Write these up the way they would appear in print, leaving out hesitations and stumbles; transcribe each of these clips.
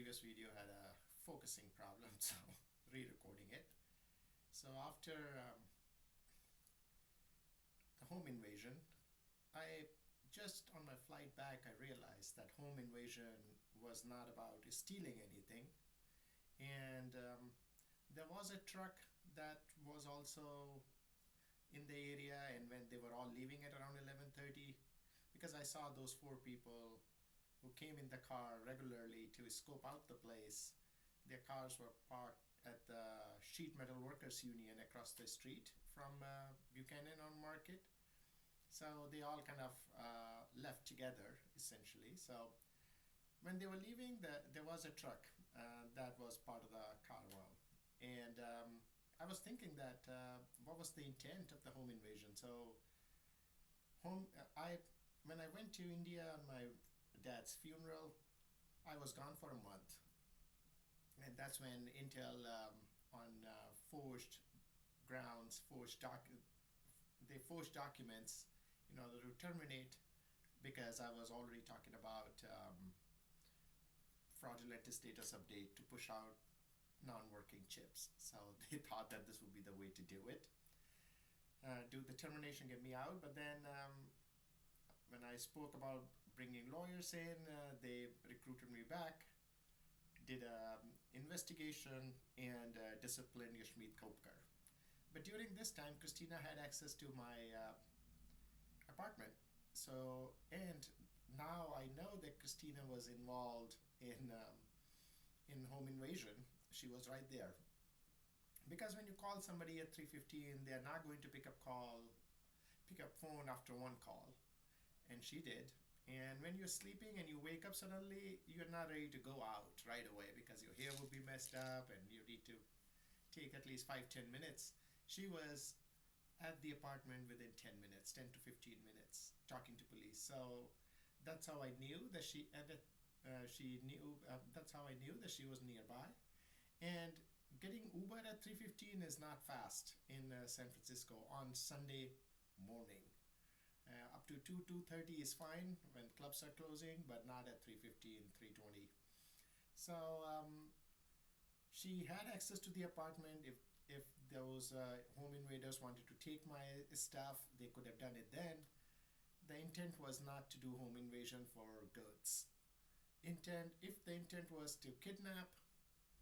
previous video had a focusing problem, so re-recording it. So after the home invasion, I just on my flight back, I realized that home invasion was not about stealing anything. And there was a truck that was also in the area, and when they were all leaving at around 11:30, because I saw those four people who came in the car regularly to scope out the place. Their cars were parked at the Sheet Metal Workers Union across the street from Buchanan on Market. So they all kind of left together essentially. So when they were leaving, there was a truck that was part of the caravan. And I was thinking that what was the intent of the home invasion? So home, I when I went to India on my dad's funeral, I was gone for a month, and that's when Intel on forged grounds, they forged documents in order to terminate, because I was already talking about fraudulent status update to push out non-working chips. So they thought that this would be the way to do it. Do the termination, get me out, but then when I spoke about bringing lawyers in, they recruited me back, did an investigation, and disciplined Yashmeet Kopkar. But during this time, Christina had access to my apartment. So, and now I know that Christina was involved in home invasion. She was right there. Because when you call somebody at 3:15, they're not going to pick up phone after one call, and she did. And when you're sleeping and you wake up suddenly, you're not ready to go out right away because your hair will be messed up and you need to take at least 5-10 minutes. She was at the apartment within 10 minutes, 10 to 15 minutes, talking to police. So that's how I knew that that's how I knew that she was nearby. And getting Uber at 3:15 is not fast in San Francisco on Sunday morning. Up to 2:30 is fine when clubs are closing, but not at 3:15, 3:20. So she had access to the apartment. If those home invaders wanted to take my stuff, they could have done it then. The intent was not to do home invasion for goods. If the intent was to kidnap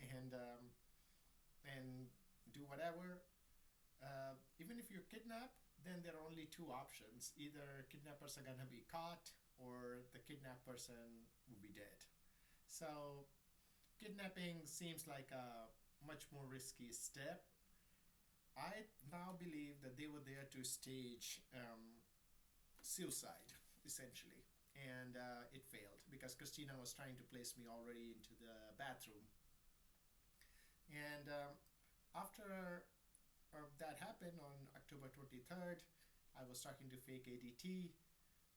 and do whatever, even if you kidnap, then there are only two options. Either kidnappers are gonna be caught or the kidnapped person will be dead. So kidnapping seems like a much more risky step. I now believe that they were there to stage suicide, essentially. And it failed because Christina was trying to place me already into the bathroom. And after that happened on October 23rd, I was talking to fake ADT.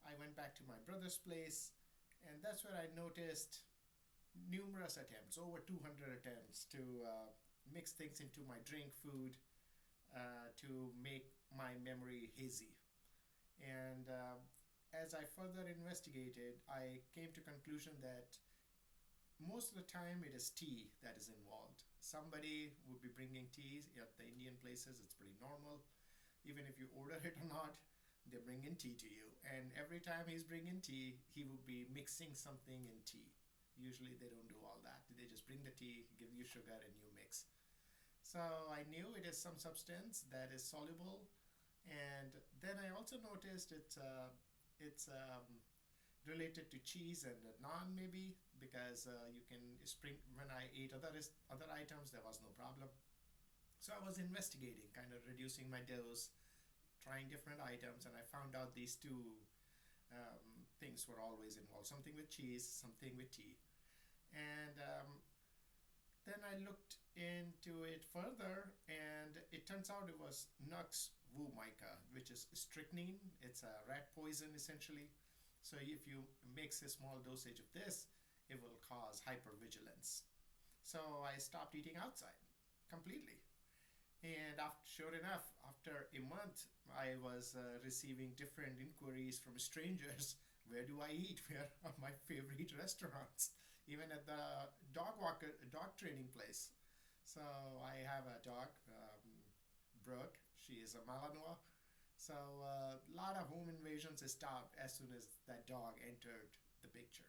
I went back to my brother's place, and that's where I noticed numerous attempts, over 200 attempts to mix things into my drink, food, to make my memory hazy. And as I further investigated, I came to conclusion that most of the time it is tea that is involved. Somebody would be bringing tea at the Indian places. It's pretty normal. Even if you order it or not, they bring in tea to you. And every time he's bringing tea, he will be mixing something in tea. Usually they don't do all that. They just bring the tea, give you sugar, and you mix. So I knew it is some substance that is soluble. And then I also noticed it's related to cheese and naan, maybe, because you can spring. When I ate other items, there was no problem. So I was investigating, kind of reducing my dose, trying different items, and I found out these two things were always involved: something with cheese, something with tea. And then I looked into it further, and it turns out it was Nux vomica, which is strychnine. It's a rat poison, essentially. So if you mix a small dosage of this, it will cause hyper-vigilance. So I stopped eating outside completely. And sure enough, after a month, I was receiving different inquiries from strangers. Where do I eat? Where are my favorite restaurants? even at the dog training place. So I have a dog, Brooke. She is a Malinois. So a lot of home invasions stopped as soon as that dog entered the picture.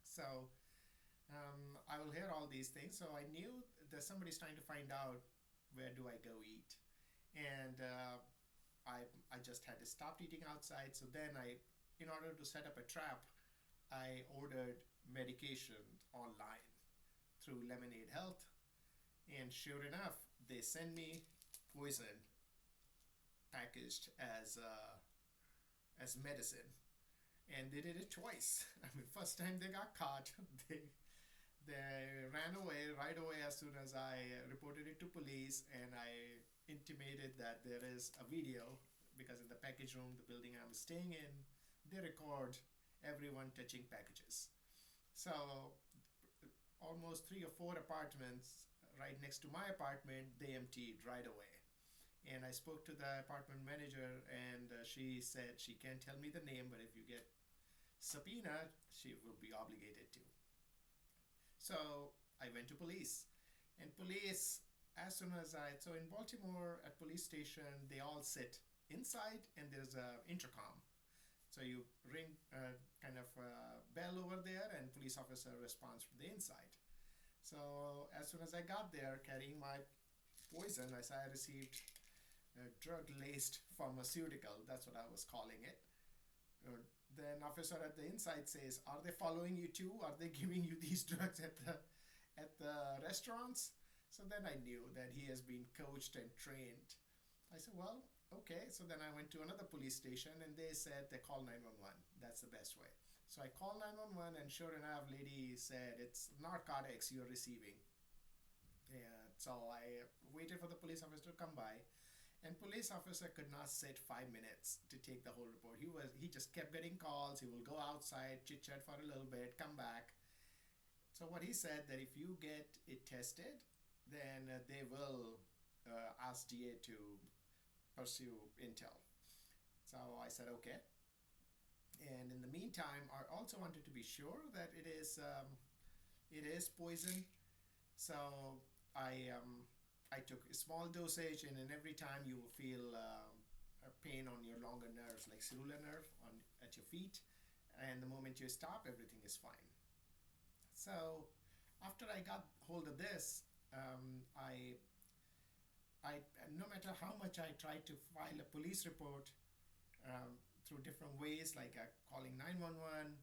So I will hear all these things. So I knew that somebody's trying to find out where do I go eat, and I just had to stop eating outside. So then in order to set up a trap, I ordered medication online through Lemonade Health, and sure enough, they send me poison packaged as medicine, and they did it twice. I mean, first time they got caught, they ran away right away as soon as I reported it to police, and I intimated that there is a video because in the package room, the building I'm staying in, they record everyone touching packages. So almost 3 or 4 apartments right next to my apartment, they emptied right away. And I spoke to the apartment manager, and she said she can't tell me the name, but if you get subpoenaed, she will be obligated to. So I went to police, and police, as soon as so in Baltimore at police station, they all sit inside, and there's a intercom. So you ring kind of a bell over there, and police officer responds from the inside. So as soon as I got there carrying my poison, I received a drug-laced pharmaceutical. That's what I was calling it. Then officer at the inside says, "Are they following you too? Are they giving you these drugs at the restaurants?" So then I knew that he has been coached and trained. I said, "Well, okay." So then I went to another police station, and they said they call 911. That's the best way. So I called 911, and sure enough, lady said it's narcotics you're receiving. And so I waited for the police officer to come by, and police officer could not sit 5 minutes to take the whole report. He just kept getting calls. He will go outside, chit chat for a little bit, come back. So what he said that if you get it tested, then they will ask DA to pursue intel. So I said okay. And in the meantime, I also wanted to be sure that it is poison. So I took a small dosage, and then every time you will feel a pain on your longer nerves, like cerulear nerve at your feet, and the moment you stop, everything is fine. So after I got hold of this, I no matter how much I tried to file a police report through different ways, like calling 911,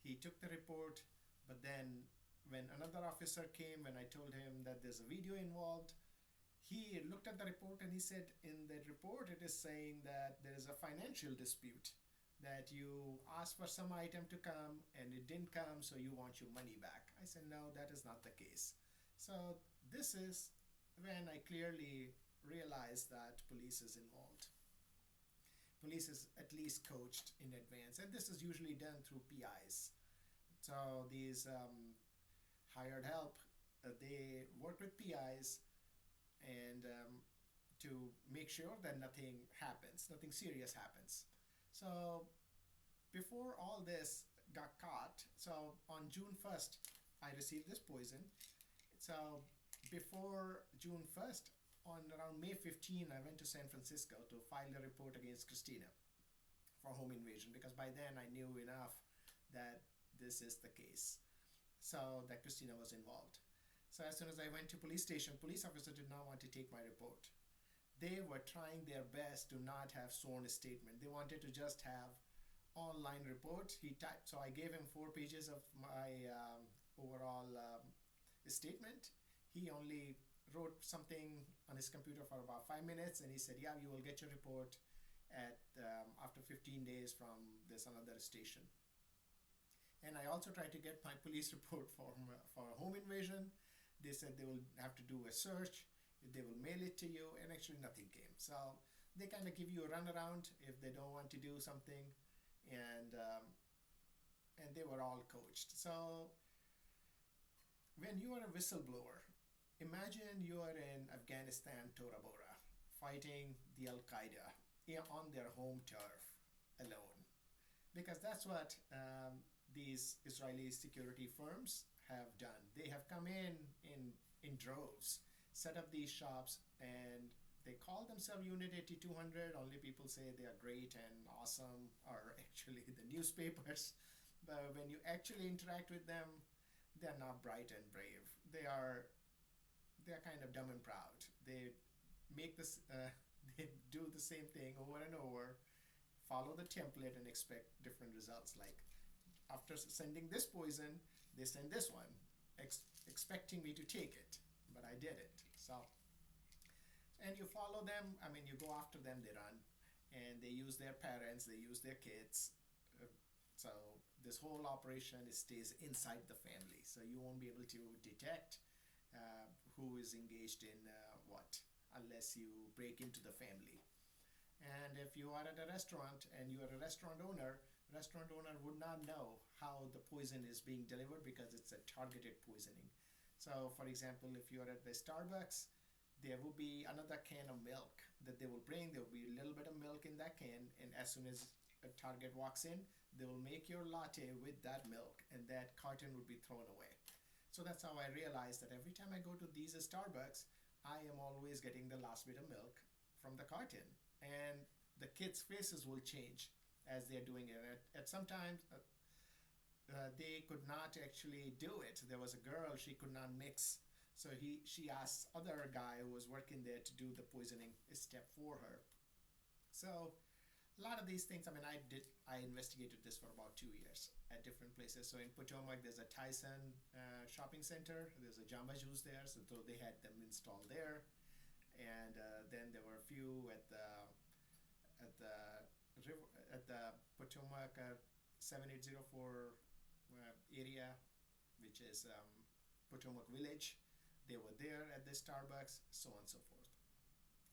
he took the report, but then when another officer came, when I told him that there's a video involved, he looked at the report and he said, in that report, it is saying that there is a financial dispute, that you asked for some item to come and it didn't come, so you want your money back. I said, no, that is not the case. So this is when I clearly realized that police is involved. Police is at least coached in advance, and this is usually done through PIs. So these hired help, they work with PIs and to make sure that nothing happens, nothing serious happens. So before all this got caught, so on June 1st, I received this poison. So before June 1st, on around May 15, I went to San Francisco to file a report against Christina for home invasion, because by then I knew enough that this is the case, so that Christina was involved. So as soon as I went to police station, police officer did not want to take my report. They were trying their best to not have sworn statement. They wanted to just have online report. He typed, so I gave him 4 pages of my overall statement. He only wrote something on his computer for about 5 minutes, and he said, yeah, you will get your report at after 15 days from this another station. And I also tried to get my police report for home invasion. They said they will have to do a search, they will mail it to you, and actually nothing came. So they kind of give you a runaround if they don't want to do something, and they were all coached. So when you are a whistleblower, imagine you are in Afghanistan, Tora Bora, fighting the Al-Qaeda on their home turf alone. Because that's what these Israeli security firms have done. They have come in droves, set up these shops, and they call themselves Unit 8200. Only people say they are great and awesome, or actually the newspapers. But when you actually interact with them, they're not bright and brave. They are kind of dumb and proud. They make this they do the same thing over and over, follow the template and expect different results. Like after sending this poison, they send this one, expecting me to take it, but I didn't. So, and you follow them. I mean, you go after them, they run, and they use their parents, they use their kids. So this whole operation stays inside the family, so you won't be able to detect who is engaged in what unless you break into the family. And if you are at a restaurant and you are a restaurant owner would not know how the poison is being delivered because it's a targeted poisoning. So, for example, if you are at the Starbucks, there will be another can of milk that they will bring. There will be a little bit of milk in that can, and as soon as a target walks in, they will make your latte with that milk, and that carton would be thrown away. So that's how I realized that every time I go to these Starbucks, I am always getting the last bit of milk from the carton, and the kids' faces will change as they're doing it. At sometimes they could not actually do it. There was a girl, she could not mix, so she asked other guy who was working there to do the poisoning step for her. So a lot of these things, I mean, I investigated this for about 2 years at different places. So in Potomac, there's a Tyson shopping center. There's a Jamba Juice there, so they had them installed there. And then there were a few at the at the Potomac 7804 area, which is Potomac Village. They were there at the Starbucks, so on and so forth.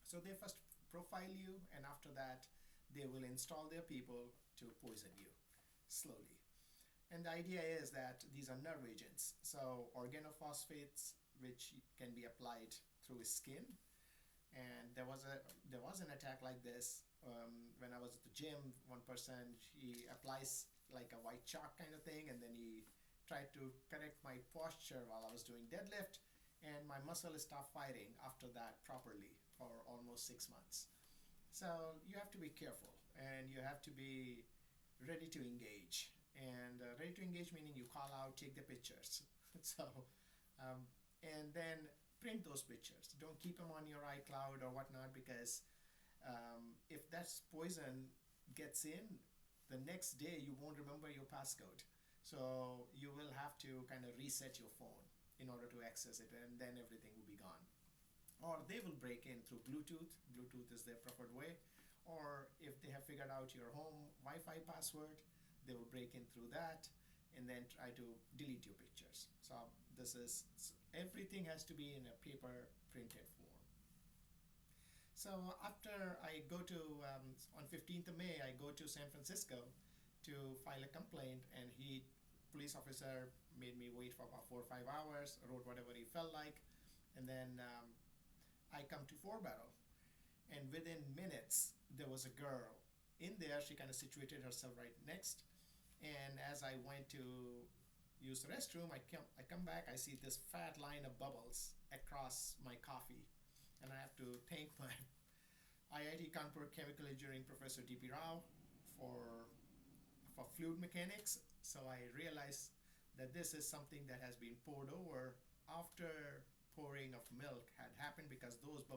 So they first profile you, and after that, they will install their people to poison you slowly. And the idea is that these are nerve agents. So organophosphates, which can be applied through skin. And there was an attack like this when I was at the gym. One person, he applies like a white chalk kind of thing, and then he tried to correct my posture while I was doing deadlift, and my muscle stopped firing after that properly for almost 6 months. So you have to be careful, and you have to be ready to engage. And ready to engage meaning you call out, take the pictures. So, and then print those pictures. Don't keep them on your iCloud or whatnot, because if that poison gets in, the next day you won't remember your passcode. So you will have to kind of reset your phone in order to access it, and then everything will be gone. Or they will break in through Bluetooth. Bluetooth is their preferred way. Or if they have figured out your home Wi-Fi password, they will break in through that and then try to delete your pictures. So everything has to be in a paper printed form. So after I go to, on 15th of May, I go to San Francisco to file a complaint, and police officer made me wait for about 4 or 5 hours, wrote whatever he felt like, and then I come to Fort Barrel, and within minutes there was a girl in there. She kind of situated herself right next, and as I went to use the restroom, I come back, I see this fat line of bubbles across my coffee, and I have to thank my IIT Kanpur Chemical Engineering Professor D.P. Rao for fluid mechanics. So I realized that this is something that has been poured over after pouring of milk had happened, because those bubbles